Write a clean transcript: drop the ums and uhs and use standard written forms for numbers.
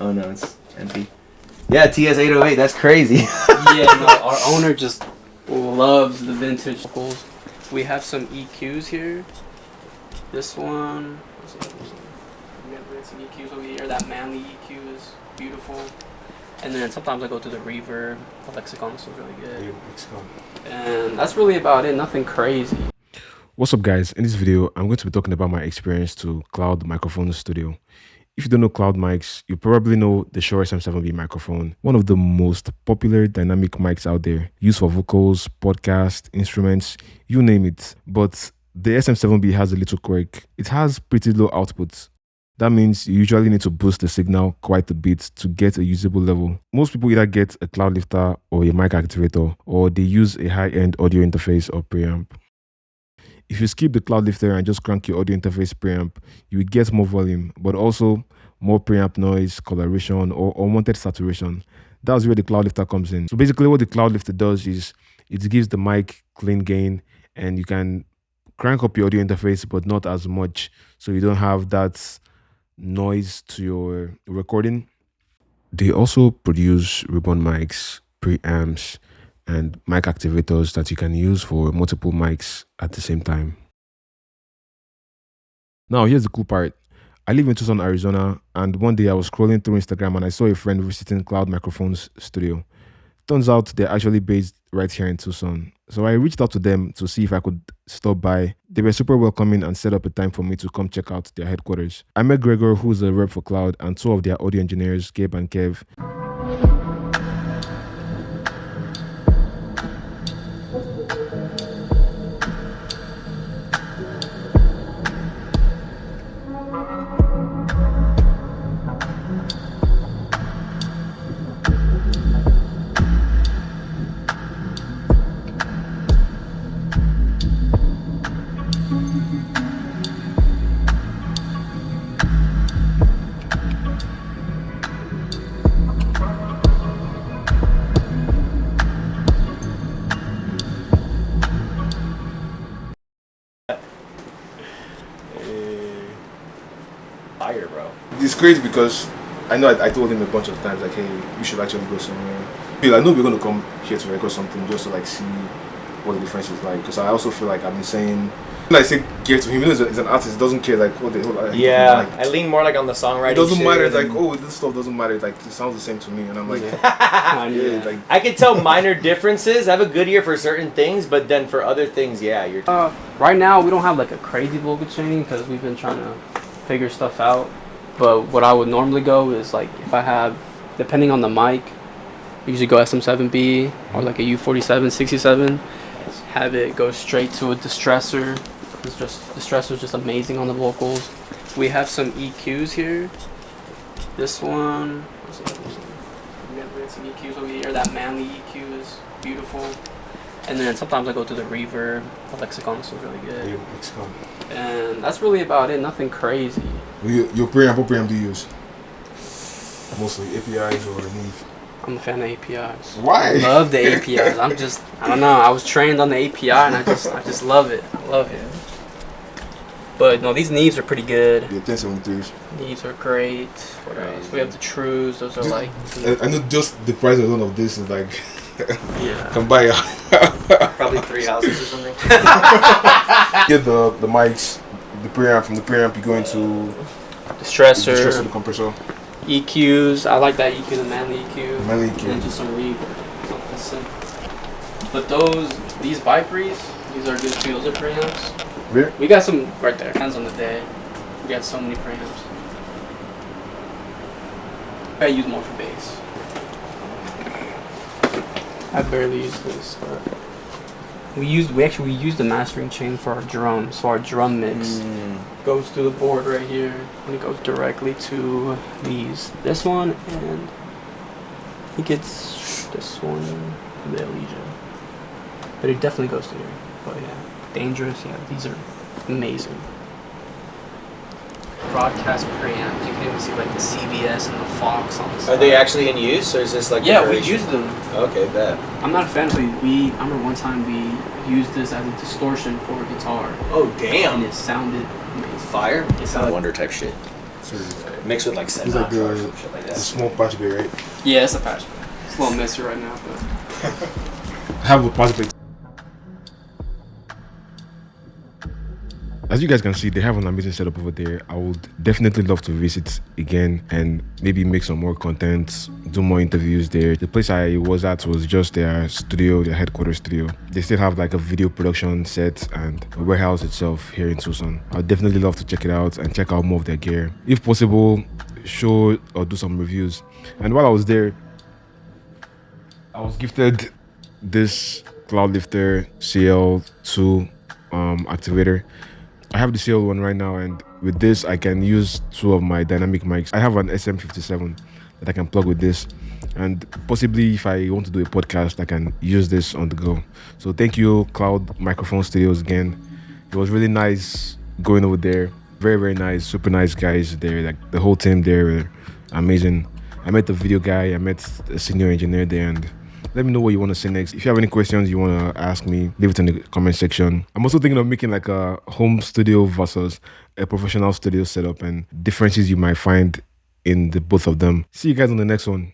Oh no, it's empty. Yeah, TS808. That's crazy. Yeah, no, our owner just loves the vintage vocals. We have some EQs here. This one. We have some EQs over here. That manly EQ is beautiful. And then sometimes I go to the reverb. The lexicon is really good. Yeah, lexicon. And that's really about it. Nothing crazy. What's up, guys? In this video, I'm going to be talking about my experience to Cloud Microphones Studio. If you don't know Cloud Mics, you probably know the Shure SM7B microphone, one of the most popular dynamic mics out there, used for vocals, podcasts, instruments, you name it. But the SM7B has a little quirk. It has pretty low output. That means you usually need to boost the signal quite a bit to get a usable level. Most people either get a cloudlifter or a mic activator, or they use a high-end audio interface or preamp. If you skip the cloudlifter and just crank your audio interface preamp, you will get more volume, but also more preamp noise, coloration, or unwanted saturation. That's where the cloudlifter comes in. So basically what the cloudlifter does is it gives the mic clean gain, and you can crank up your audio interface, but not as much, so you don't have that noise to your recording. They also produce ribbon mics, preamps, and mic activators that you can use for multiple mics at the same time. Now, here's the cool part. I live in Tucson, Arizona, and one day I was scrolling through Instagram and I saw a friend visiting Cloud Microphones Studio. Turns out they're actually based right here in Tucson. So I reached out to them to see if I could stop by. They were super welcoming and set up a time for me to come check out their headquarters. I met Gregor, who's a rep for Cloud, and two of their audio engineers, Gabe and Kev. Fire, bro. It's crazy because I know I told him a bunch of times, like, hey, we should actually go somewhere. I know we're going to come here to record something just to like see what the difference is like. Because I also feel like I've been saying, when I say gear to him, he's an artist, he doesn't care like what the hell. Like, yeah, like, I lean more like on the songwriting. It doesn't shit. matter. It's like, oh, this stuff doesn't matter. It's like, it sounds the same to me, and I'm like, yeah, like I can tell minor differences. I have a good ear for certain things, but then for other things, yeah, you're. Right now we don't have like a crazy vocal chaining because we've been trying to figure stuff out. But what I would normally go is like if I have, depending on the mic, I usually go SM7B or like a U47, 67. Have it go straight to a distressor. Distressor is just amazing on the vocals. We have some EQs here. This one. We have some EQs over here. That manly EQ is beautiful. And then sometimes I go to the reverb. The lexicon is really good. yeah, lexicon. And that's really about it. Nothing crazy. Your preamp, what preamp do you use? Mostly APIs or Neve? I'm a fan of APIs. Why? I love the APIs. I don't know. I was trained on the API and I just love it. I love it. But no, these Neves are pretty good. Yeah, 1073s. Neves are great. What else? We have the Trues. Those are like. I know just the price alone of this is like. Yeah. Can buy Probably 3 houses or something. Get the mics, the preamp. From the preamp, you go into Distressor, the compressor. EQs. I like that EQ, the manly EQ. Manly EQ. And just some reverb. Something simple. But these Viperies, these are good too. Those are preamps. Where? We got some right there. Hands on the day. We got so many preamps. I use more for bass. I barely use this, but we used the mastering chain for our drum, so our drum mix goes to the board right here, and it goes directly to this one, and I think it's this one, the Elysia, but it definitely goes to here. But yeah, Dangerous, yeah, these are amazing. Broadcast preamps. You can even see like the CBS and the Fox on the side. Are they actually in use, or is this like? Yeah, we use them. Okay, bet. I'm not a fan, but I remember one time we used this as a distortion for a guitar. Oh damn! And it sounded amazing. Fire. It Sound Wonder type shit. Mixed with like It's Sinatra like or some shit like the that. small patch bay, right? Yeah, it's a patch. It's a little messy right now, but I have a patch bay. As you guys can see, they have an amazing setup over there. I would definitely love to visit again and maybe make some more content, do more interviews there. The place I was at was just their studio, their headquarters studio. They still have like a video production set and a warehouse itself here in Tucson. I'd definitely love to check it out and check out more of their gear. If possible, show or do some reviews. And while I was there, I was gifted this cloudlifter CL2 activator. I have the CL one right now, and with this I can use 2 of my dynamic mics. I have an SM57 that I can plug with this, and possibly if I want to do a podcast I can use this on the go. So thank you Cloud Microphone Studios again. It was really nice going over there. Very nice, super nice guys there. Like the whole team there were amazing. I met the video guy, I met a senior engineer there, and let me know what you want to say next. If you have any questions you want to ask me, leave it in the comment section. I'm also thinking of making like a home studio versus a professional studio setup and differences you might find in the both of them. See you guys on the next one.